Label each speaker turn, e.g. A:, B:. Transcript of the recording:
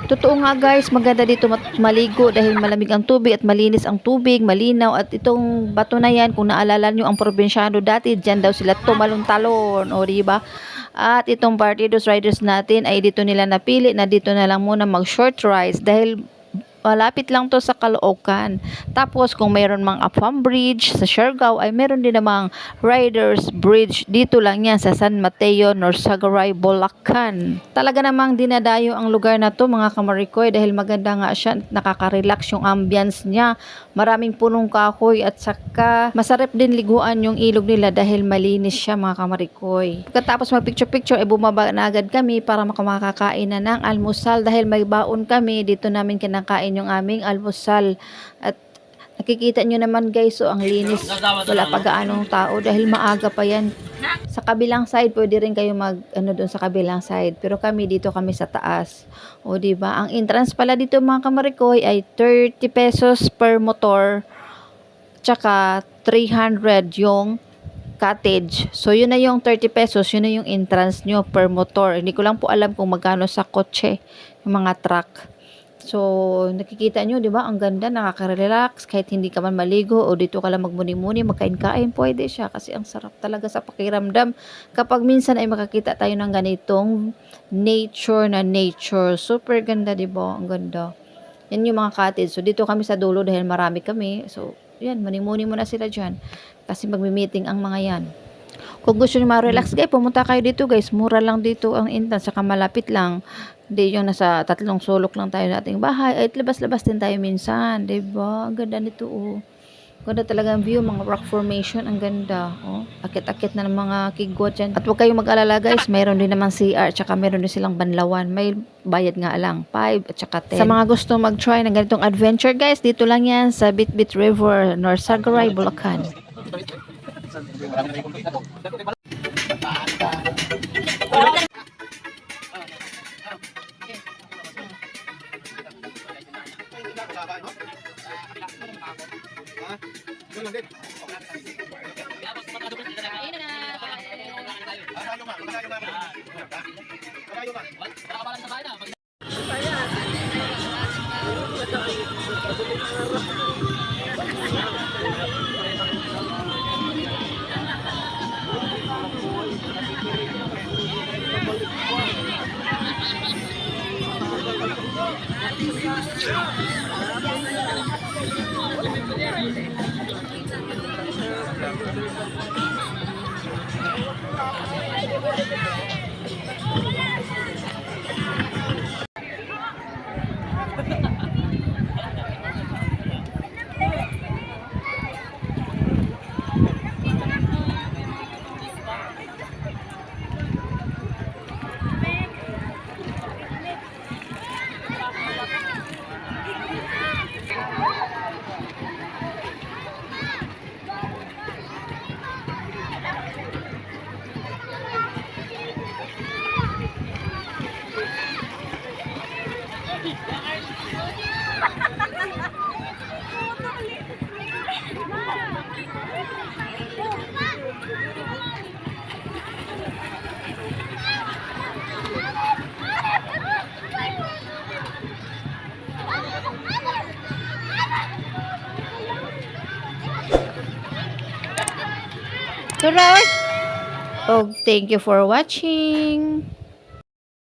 A: Totoo nga guys, maganda dito maligo dahil malamig ang tubig at malinis ang tubig, malinaw. At itong bato na yan, kung naalala nyo ang probinsyano dati, dyan daw sila tumalon-talon, o diba? At itong Partidos Riders natin ay dito nila napili na dito na lang muna mag short rides dahil malapit lang to sa Caloocan. Tapos kung mayroon mang Afam Bridge sa Siargao ay meron din namang Riders Bridge. Dito lang yan sa San Mateo, Norsagaray, Bulacan. Talaga namang dinadayo ang lugar na to mga kamarikoy dahil maganda nga siya. Nakaka-relax yung ambience niya. Maraming punong kahoy at saka masarap din liguan yung ilog nila dahil malinis siya mga kamarikoy. Pagkatapos mag-picture-picture ay bumaba na agad kami para makakakain na ng almusal dahil may baon kami. Dito namin kinakain yung aming almusal at nakikita nyo naman guys, so ang linis, wala pa gaanong tao dahil maaga pa yan. Sa kabilang side pwede rin kayo mag doon sa kabilang side, pero kami dito kami sa taas. O di ba? Ang entrance pala dito mga kamarikoy ay 30 pesos per motor, tsaka 300 yung cottage. So yun na yung 30 pesos, yun na yung entrance nyo per motor. Hindi ko lang po alam kung magkano sa kotse, yung mga truck. So, nakikita nyo, di ba? Ang ganda, nakaka-relax. Kahit hindi ka man maligo o dito ka lang magmuni-muni, magkain-kain, pwede siya. Kasi ang sarap talaga sa pakiramdam. Kapag minsan ay makakita tayo ng ganitong nature na nature. Super ganda, di ba? Ang ganda. Yan yung mga cottage. So, dito kami sa dulo dahil marami kami. So, yan, muni-muni muna sila dyan. Kasi magmi-meeting ang mga yan. Kung gusto nyo ma-relax guys, pumunta kayo dito guys. Mura lang dito ang entrance, saka malapit lang. Hindi yung nasa 3 sulok lang tayo nating bahay. Ay, labas-labas din tayo minsan. Diba? Ang ganda nito oh. Ganda talaga ang view, mga rock formation. Ang ganda. Oh. Akit-akit na ng mga kigwat dyan. At huwag kayong mag-alala guys, mayroon din naman CR, tsaka mayroon din silang banlawan. May bayad nga lang, 5 at tsaka 10. Sa mga gusto mag-try ng ganitong adventure guys, dito lang yan sa Bitbit River, Norsagaray, Bulacan. So, thank you for watching.